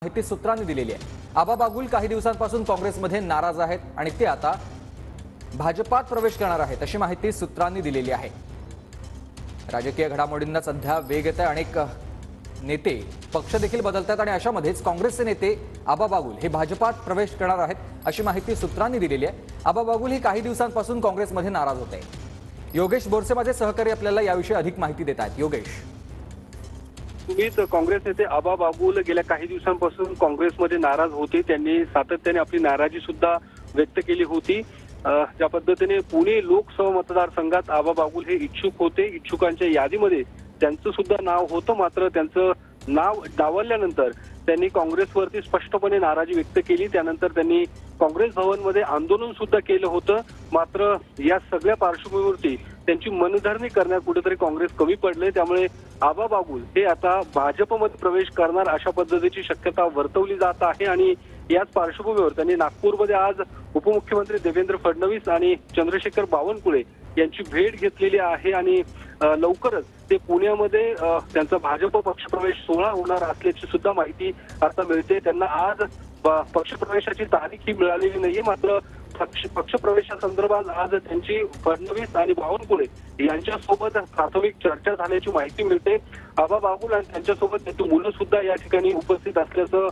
माहिती सूत्रांनी दिलेली आहे। आबा बागुल काही दिवसांपासून काँग्रेसमध्ये नाराज आहेत आणि ते आता भाजपात प्रवेश करणार आहेत अशी माहिती सूत्रांनी दिलेली आहे। राजकीय घडामोडींना सध्या वेग येत आहे। अनेक नेते पक्ष देखील बदलतात आणि अशामध्येच काँग्रेसचे नेते आबा बागुल हे भाजपात प्रवेश करणार आहेत अशी माहिती सूत्रांनी दिलेली आहे। आबा बागुल हे काही दिवसांपासून काँग्रेसमध्ये नाराज होते। योगेश बोरसे माझे सहकारी आपल्याला याविषयी अधिक माहिती देत आहेत। योगेश, तुम्हीच काँग्रेस नेते आबा बागुल गेल्या काही दिवसांपासून काँग्रेसमध्ये नाराज होते। त्यांनी सातत्याने आपली नाराजी सुद्धा व्यक्त केली होती। ज्या पद्धतीने पुणे लोकसभा मतदारसंघात आबा बागुल हे इच्छुक होते, इच्छुकांच्या यादीमध्ये त्यांचं सुद्धा नाव होतं, मात्र त्यांचं नाव डावलल्यानंतर त्यांनी काँग्रेसवरती स्पष्टपणे नाराजी व्यक्त केली। त्यानंतर त्यांनी काँग्रेस भवनमध्ये आंदोलन सुद्धा केलं होतं। मात्र या सगळ्या पार्श्वभूमीवरती त्यांची मनधरणी करण्यात कुठेतरी काँग्रेस कमी पडले। त्यामुळे आबा बागुल हे आता भाजपमध्ये प्रवेश करणार अशा पद्धतीची शक्यता वर्तवली जात आहे आणि याच पार्श्वभूमीवर त्यांनी नागपूरमध्ये आज उपमुख्यमंत्री देवेंद्र फडणवीस आणि चंद्रशेखर बावनकुळे यांची भेट घेतलेली आहे आणि लवकरच ते पुण्यामध्ये त्यांचा भाजप पक्षप्रवेश सोहळा होणार असल्याची सुद्धा माहिती आता मिळते। त्यांना आज पक्षप्रवेशाची तारीख ही मिळालेली नाहीये, मात्र पक्षप्रवेशासंदर्भात आज त्यांची फडणवीस आणि बावनकुळे यांच्यासोबत प्राथमिक चर्चा झाल्याची माहिती मिळते। आबा बागुल आणि त्यांच्यासोबत त्यांची मुलं सुद्धा या ठिकाणी उपस्थित असल्याचं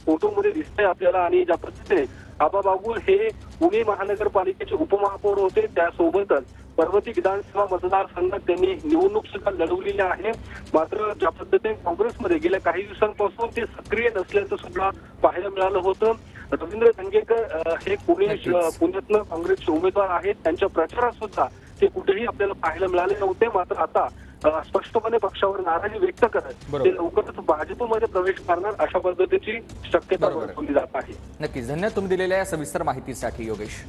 फोटोमध्ये दिसतंय आपल्याला। आणि ज्या पद्धतीने आबा बागुल हे पुणे महानगरपालिकेचे उपमहापौर होते, त्यासोबतच पर्वती विधानसभा मतदारसंघात त्यांनी निवडणूक सुद्धा लढवलेली आहे। मात्र ज्या पद्धतीने काँग्रेसमध्ये गेल्या काही दिवसांपासून ते सक्रिय नसल्याचं सुद्धा पाहायला मिळालं होतं। रवींद्र धंगेकर हे पुण्यातनं काँग्रेसचे उमेदवार आहेत, त्यांच्या प्रचारात सुद्धा ते कुठेही आपल्याला पाहायला मिळाले नव्हते। मात्र आता स्पष्टपणे पक्षावर नाराजी व्यक्त करत ते लवकरच भाजपमध्ये प्रवेश करणार अशा पद्धतीची शक्यता वर्तवली जात आहे। नक्कीच धन्यवाद तुम्ही दिलेल्या या सविस्तर माहितीसाठी योगेश।